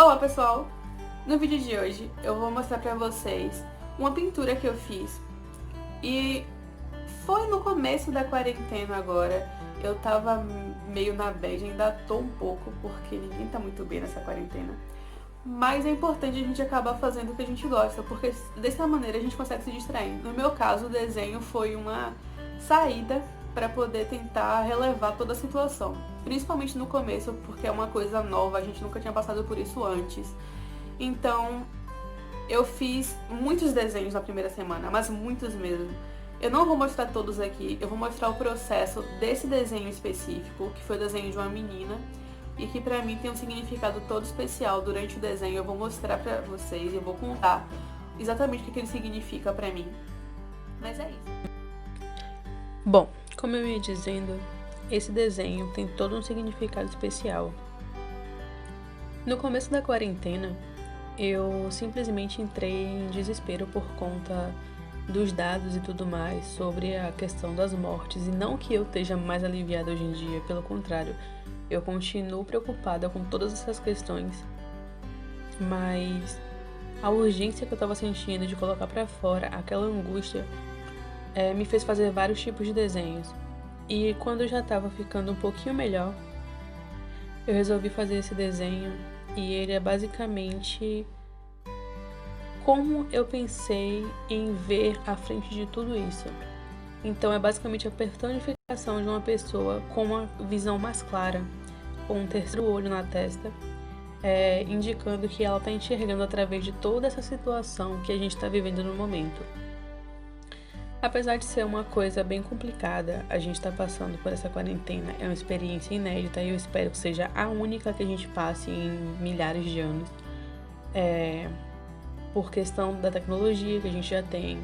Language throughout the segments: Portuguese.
Olá pessoal! No vídeo de hoje eu vou mostrar pra vocês uma pintura que eu fiz e foi no começo da quarentena agora. Eu tava meio na bad, ainda tô um pouco porque ninguém tá muito bem nessa quarentena. Mas é importante a gente acabar fazendo o que a gente gosta, porque dessa maneira a gente consegue se distrair. No meu caso, o desenho foi uma saída para poder tentar relevar toda a situação. Principalmente no começo, porque é uma coisa nova, a gente nunca tinha passado por isso antes. Então, eu fiz muitos desenhos na primeira semana, mas muitos mesmo. Eu não vou mostrar todos aqui, eu vou mostrar o processo desse desenho específico, que foi o desenho de uma menina, e que pra mim tem um significado todo especial. Durante o desenho eu vou mostrar pra vocês, eu vou contar exatamente o que ele significa pra mim. Mas é isso. Bom, como eu ia dizendo, esse desenho tem todo um significado especial. No começo da quarentena, eu simplesmente entrei em desespero por conta dos dados e tudo mais sobre a questão das mortes, e não que eu esteja mais aliviada hoje em dia, pelo contrário, eu continuo preocupada com todas essas questões, mas a urgência que eu estava sentindo de colocar para fora aquela angústia me fez fazer vários tipos de desenhos. E quando eu já estava ficando um pouquinho melhor, eu resolvi fazer esse desenho, e ele é basicamente como eu pensei em ver à frente de tudo isso. Então é basicamente a personificação de uma pessoa com uma visão mais clara, com um terceiro olho na testa, indicando que ela está enxergando através de toda essa situação que a gente está vivendo no momento. Apesar de ser uma coisa bem complicada, a gente está passando por essa quarentena, é uma experiência inédita e eu espero que seja a única que a gente passe em milhares de anos. Por questão da tecnologia que a gente já tem,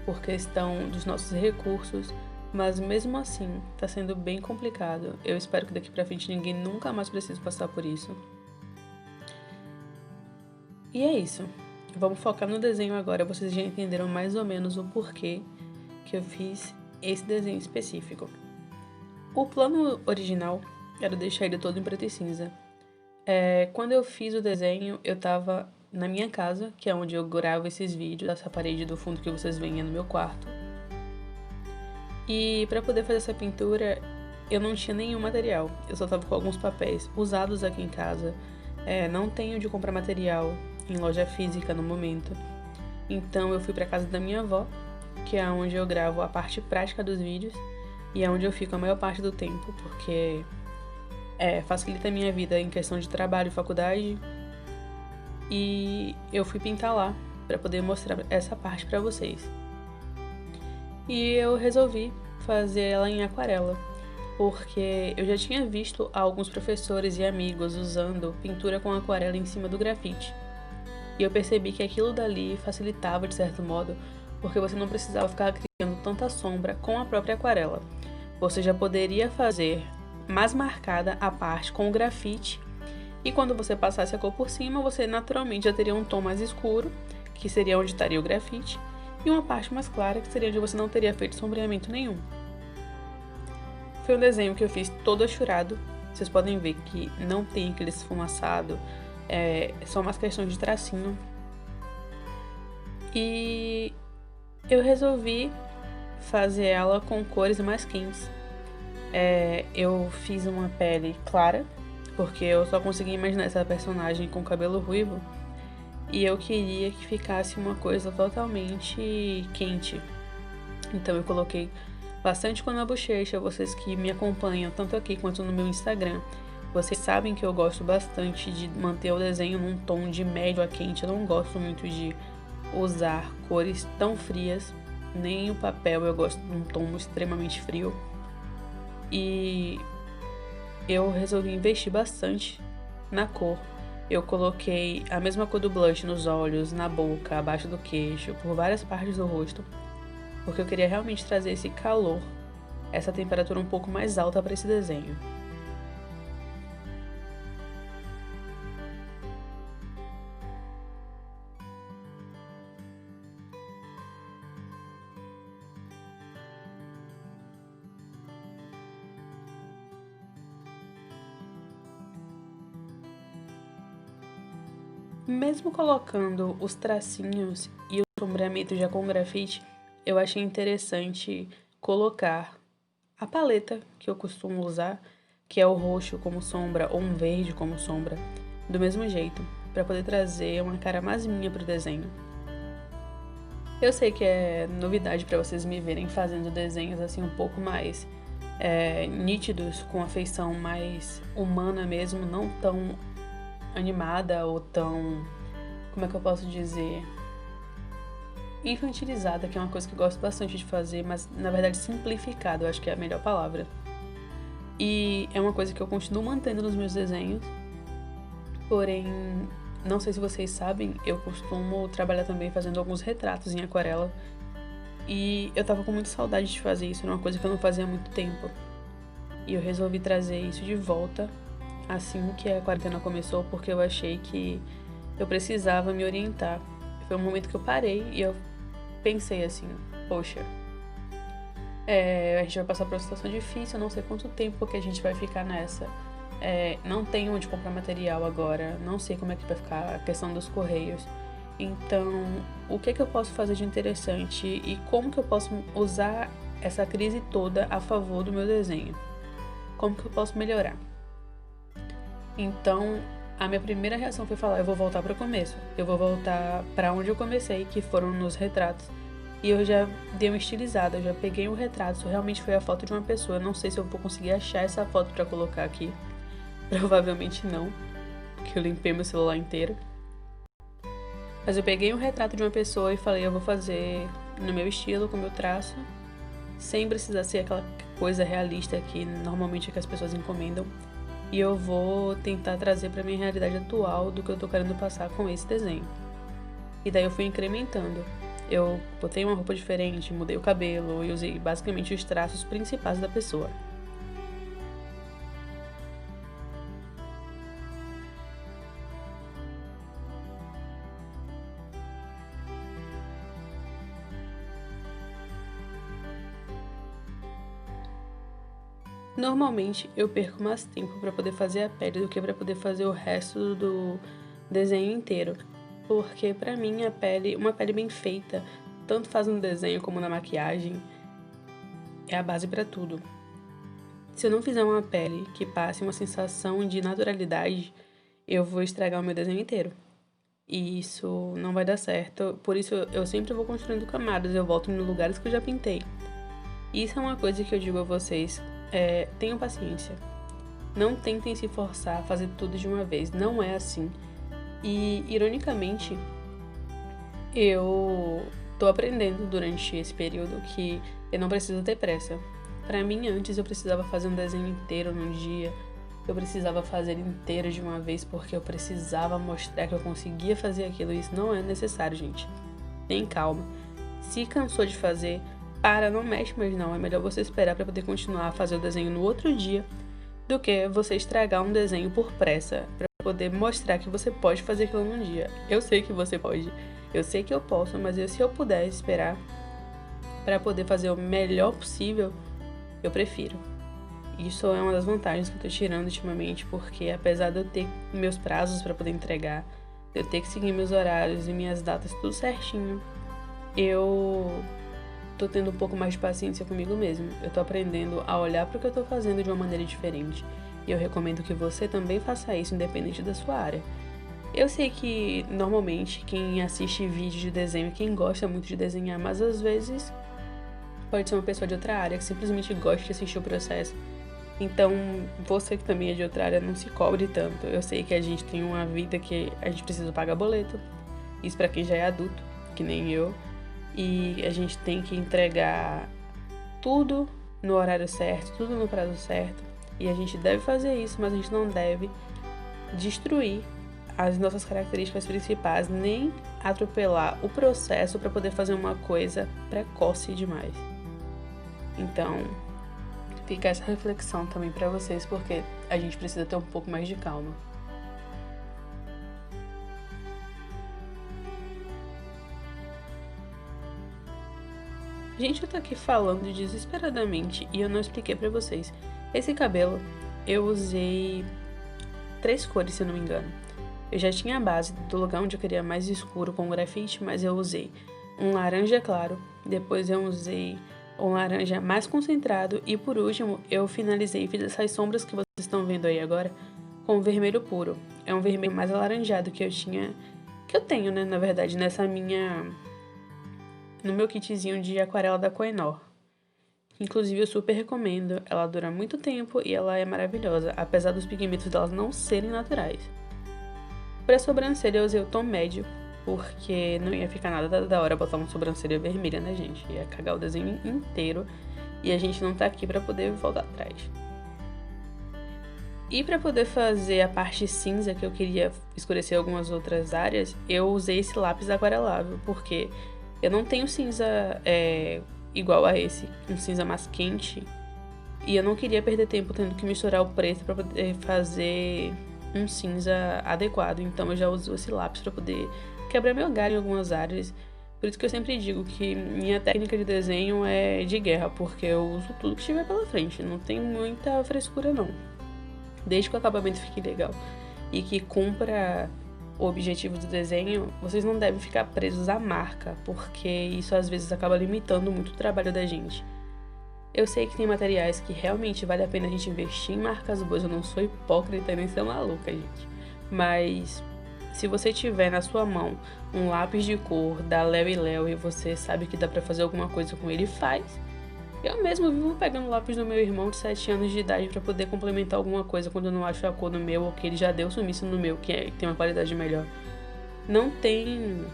por questão dos nossos recursos, mas mesmo assim está sendo bem complicado. Eu espero que daqui pra frente ninguém nunca mais precise passar por isso. E é isso. Vamos focar no desenho agora, vocês já entenderam mais ou menos o porquê que eu fiz esse desenho específico. O plano original era deixar ele todo em preto e cinza. Quando eu fiz o desenho, eu tava na minha casa, que é onde eu gravo esses vídeos, essa parede do fundo que vocês veem é no meu quarto. E para poder fazer essa pintura, eu não tinha nenhum material, eu só tava com alguns papéis usados aqui em casa. Não tenho de comprar material em loja física no momento. Então eu fui para casa da minha avó, que é onde eu gravo a parte prática dos vídeos e é onde eu fico a maior parte do tempo, porque facilita a minha vida em questão de trabalho e faculdade. E eu fui pintar lá para poder mostrar essa parte para vocês. E eu resolvi fazer ela em aquarela, porque eu já tinha visto alguns professores e amigos usando pintura com aquarela em cima do grafite. E eu percebi que aquilo dali facilitava de certo modo, porque você não precisava ficar criando tanta sombra com a própria aquarela. Você já poderia fazer mais marcada a parte com o grafite, e quando você passasse a cor por cima, você naturalmente já teria um tom mais escuro, que seria onde estaria o grafite, e uma parte mais clara, que seria onde você não teria feito sombreamento nenhum. Foi um desenho que eu fiz todo achurado. Vocês podem ver que não tem aquele esfumaçado, são umas questões de tracinho. E eu resolvi fazer ela com cores mais quentes. Eu fiz uma pele clara, porque eu só consegui imaginar essa personagem com cabelo ruivo, e eu queria que ficasse uma coisa totalmente quente. Então eu coloquei bastante cor na bochecha. Vocês que me acompanham tanto aqui quanto no meu Instagram, vocês sabem que eu gosto bastante de manter o desenho num tom de médio a quente. Eu não gosto muito de usar cores tão frias, nem o papel eu gosto de um tom extremamente frio. E eu resolvi investir bastante na cor. Eu coloquei a mesma cor do blush nos olhos, na boca, abaixo do queixo, por várias partes do rosto, porque eu queria realmente trazer esse calor, essa temperatura um pouco mais alta para esse desenho. mesmo colocando os tracinhos e o sombreamento já com grafite, eu achei interessante colocar a paleta que eu costumo usar, que é o roxo como sombra ou um verde como sombra, do mesmo jeito, para poder trazer uma cara mais minha pro desenho. Eu sei que é novidade para vocês me verem fazendo desenhos assim um pouco mais nítidos, com a feição mais humana mesmo, não tão animada ou tão, como é que eu posso dizer, infantilizada, que é uma coisa que eu gosto bastante de fazer, mas na verdade simplificada, eu acho que é a melhor palavra. E é uma coisa que eu continuo mantendo nos meus desenhos, porém, não sei se vocês sabem, eu costumo trabalhar também fazendo alguns retratos em aquarela, e eu tava com muita saudade de fazer isso, era uma coisa que eu não fazia há muito tempo. E eu resolvi trazer isso de volta assim que a quarentena começou, porque eu achei que eu precisava me orientar. Foi um momento que eu parei e eu pensei assim, poxa, a gente vai passar por uma situação difícil, eu não sei quanto tempo que a gente vai ficar nessa. Não tenho onde comprar material agora, não sei como é que vai ficar a questão dos correios. Então, o que eu posso fazer de interessante e como que eu posso usar essa crise toda a favor do meu desenho? Como que eu posso melhorar? Então, a minha primeira reação foi falar, eu vou voltar para o começo. Eu vou voltar para onde eu comecei, que foram nos retratos. E eu já dei uma estilizada, eu já peguei um retrato, isso realmente foi a foto de uma pessoa. Eu não sei se eu vou conseguir achar essa foto para colocar aqui. Provavelmente não, porque eu limpei meu celular inteiro. Mas eu peguei um retrato de uma pessoa e falei, eu vou fazer no meu estilo, com o meu traço, sem precisar ser aquela coisa realista que normalmente é que as pessoas encomendam. E eu vou tentar trazer para minha realidade atual do que eu tô querendo passar com esse desenho. E daí eu fui incrementando. Eu botei uma roupa diferente, mudei o cabelo e usei basicamente os traços principais da pessoa. Normalmente eu perco mais tempo para poder fazer a pele do que para poder fazer o resto do desenho inteiro. Porque pra mim a pele, uma pele bem feita, tanto faz no desenho como na maquiagem, é a base para tudo. Se eu não fizer uma pele que passe uma sensação de naturalidade, eu vou estragar o meu desenho inteiro. E isso não vai dar certo, por isso eu sempre vou construindo camadas, eu volto nos lugares que eu já pintei. Isso é uma coisa que eu digo a vocês, tenham paciência. Não tentem se forçar a fazer tudo de uma vez, não é assim. E, ironicamente, eu tô aprendendo durante esse período que eu não preciso ter pressa. Pra mim, antes eu precisava fazer um desenho inteiro num dia, eu precisava fazer inteiro de uma vez porque eu precisava mostrar que eu conseguia fazer aquilo. Isso não é necessário, gente. Tem calma. Se cansou de fazer, não mexe mais não. É melhor você esperar pra poder continuar a fazer o desenho no outro dia do que você estragar um desenho por pressa, pra poder mostrar que você pode fazer aquilo num dia. Eu sei que você pode, eu sei que eu posso, mas se eu puder esperar para poder fazer o melhor possível, eu prefiro. Isso é uma das vantagens que eu tô tirando ultimamente, porque apesar de eu ter meus prazos para poder entregar, de eu ter que seguir meus horários e minhas datas tudo certinho, eu tô tendo um pouco mais de paciência comigo mesmo. Eu tô aprendendo a olhar para o que eu tô fazendo de uma maneira diferente. E eu recomendo que você também faça isso, independente da sua área. Eu sei que, normalmente, quem assiste vídeo de desenho, quem gosta muito de desenhar, mas às vezes pode ser uma pessoa de outra área que simplesmente gosta de assistir o processo. Então, você que também é de outra área, não se cobre tanto. Eu sei que a gente tem uma vida que a gente precisa pagar boleto. Isso pra quem já é adulto, que nem eu. E a gente tem que entregar tudo no horário certo, tudo no prazo certo. E a gente deve fazer isso, mas a gente não deve destruir as nossas características principais, nem atropelar o processo para poder fazer uma coisa precoce demais. Então, fica essa reflexão também para vocês, porque a gente precisa ter um pouco mais de calma. Gente, eu tô aqui falando desesperadamente e eu não expliquei pra vocês. Esse cabelo, eu usei 3 cores, se eu não me engano. Eu já tinha a base do lugar onde eu queria mais escuro com grafite, mas eu usei um laranja claro, depois eu usei um laranja mais concentrado e por último eu finalizei e fiz essas sombras que vocês estão vendo aí agora com vermelho puro. É um vermelho mais alaranjado que eu tenho, né, na verdade, no meu kitzinho de aquarela da Kohinoor. Inclusive eu super recomendo, ela dura muito tempo e ela é maravilhosa, apesar dos pigmentos delas não serem naturais. Para sobrancelha eu usei o tom médio, porque não ia ficar nada da hora botar uma sobrancelha vermelha, né, gente? Ia cagar o desenho inteiro e a gente não tá aqui para poder voltar atrás. E para poder fazer a parte cinza, que eu queria escurecer algumas outras áreas, eu usei esse lápis aquarelável, porque eu não tenho cinza igual a esse, um cinza mais quente, e eu não queria perder tempo tendo que misturar o preto para poder fazer um cinza adequado, então eu já uso esse lápis para poder quebrar meu galho em algumas áreas. Por isso que eu sempre digo que minha técnica de desenho é de guerra, porque eu uso tudo que estiver pela frente, não tem muita frescura não. Desde que o acabamento fique legal e que cumpra o objetivo do desenho, vocês não devem ficar presos à marca, porque isso às vezes acaba limitando muito o trabalho da gente. Eu sei que tem materiais que realmente vale a pena a gente investir em marcas boas, eu não sou hipócrita nem sou maluca, gente. Mas se você tiver na sua mão um lápis de cor da Léo Léo e você sabe que dá pra fazer alguma coisa com ele, faz. Eu mesmo vivo pegando o lápis do meu irmão de 7 anos de idade pra poder complementar alguma coisa quando eu não acho a cor no meu ou que ele já deu sumiço no meu, que tem uma qualidade melhor. Não tem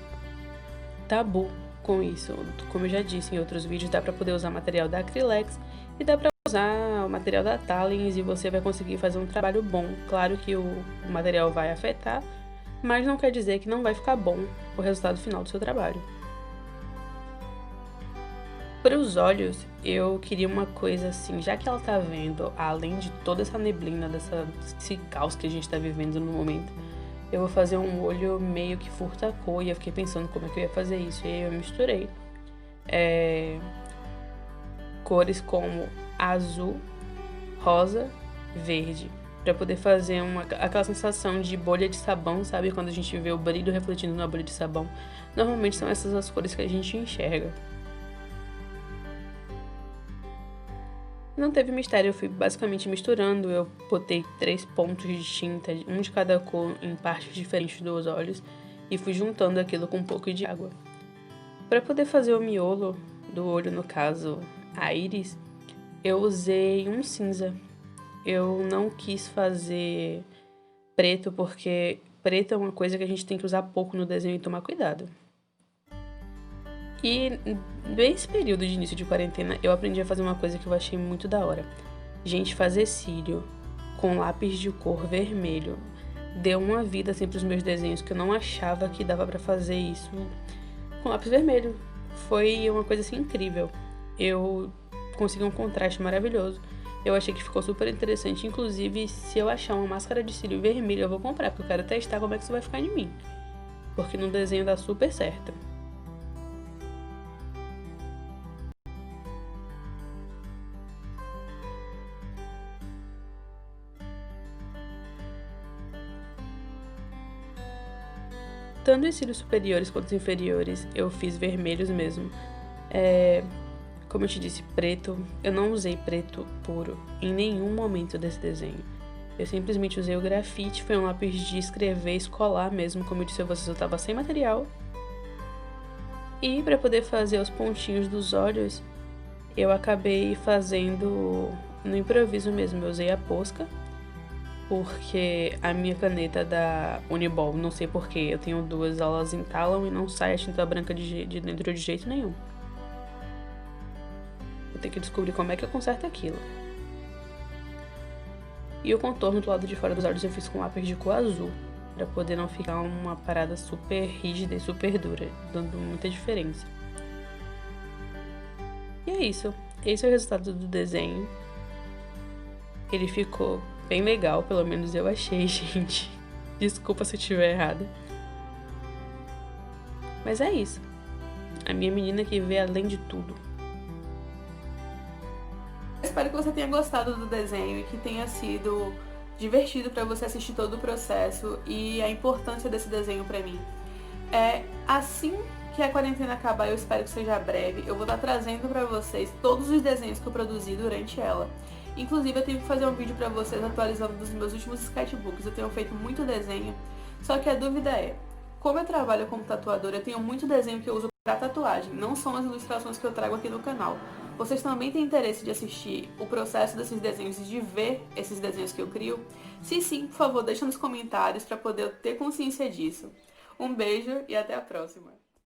tabu com isso. Como eu já disse em outros vídeos, dá pra poder usar material da Acrylex e dá pra usar o material da Talens e você vai conseguir fazer um trabalho bom. Claro que o material vai afetar, mas não quer dizer que não vai ficar bom o resultado final do seu trabalho. Para os olhos, eu queria uma coisa assim, já que ela tá vendo, além de toda essa neblina, desse caos que a gente tá vivendo no momento, eu vou fazer um olho meio que furta a cor e eu fiquei pensando como é que eu ia fazer isso. E aí eu misturei cores como azul, rosa, verde, para poder fazer aquela sensação de bolha de sabão, sabe? Quando a gente vê o brilho refletindo na bolha de sabão. Normalmente são essas as cores que a gente enxerga. Não teve mistério, eu fui basicamente misturando, eu botei 3 pontos de tinta, um de cada cor em partes diferentes dos olhos e fui juntando aquilo com um pouco de água. Para poder fazer o miolo do olho, no caso a íris, eu usei um cinza. Eu não quis fazer preto porque preto é uma coisa que a gente tem que usar pouco no desenho e tomar cuidado. E nesse período de início de quarentena, eu aprendi a fazer uma coisa que eu achei muito da hora. Gente, fazer cílio com lápis de cor vermelho deu uma vida assim pros meus desenhos que eu não achava que dava pra fazer isso com lápis vermelho. Foi uma coisa assim incrível. Eu consegui um contraste maravilhoso. Eu achei que ficou super interessante. Inclusive, se eu achar uma máscara de cílio vermelho, eu vou comprar, porque eu quero testar como é que isso vai ficar em mim. Porque no desenho dá super certo. Tanto os cílios superiores quanto os inferiores, eu fiz vermelhos mesmo. Como eu te disse, preto, eu não usei preto puro em nenhum momento desse desenho. Eu simplesmente usei o grafite, foi um lápis de escrever escolar mesmo, como eu disse a vocês, eu tava sem material. E para poder fazer os pontinhos dos olhos, eu acabei fazendo no improviso mesmo, eu usei a Posca. Porque a minha caneta da Uniball, não sei porquê, eu tenho duas, elas entalam e não sai a tinta branca de dentro de jeito nenhum. Vou ter que descobrir como é que eu conserto aquilo. E o contorno do lado de fora dos olhos eu fiz com lápis de cor azul, pra poder não ficar uma parada super rígida e super dura, dando muita diferença. E é isso. Esse é o resultado do desenho. Ele ficou bem legal, pelo menos eu achei, gente. Desculpa se eu estiver errada. Mas é isso. A minha menina que vê além de tudo. Espero que você tenha gostado do desenho e que tenha sido divertido para você assistir todo o processo e a importância desse desenho para mim. Assim que a quarentena acabar, eu espero que seja breve, eu vou estar trazendo para vocês todos os desenhos que eu produzi durante ela. Inclusive, eu tenho que fazer um vídeo para vocês atualizando dos meus últimos sketchbooks. Eu tenho feito muito desenho, só que a dúvida é, como eu trabalho como tatuadora, eu tenho muito desenho que eu uso para tatuagem, não são as ilustrações que eu trago aqui no canal. Vocês também têm interesse de assistir o processo desses desenhos e de ver esses desenhos que eu crio? Se sim, por favor, deixa nos comentários para poder ter consciência disso. Um beijo e até a próxima!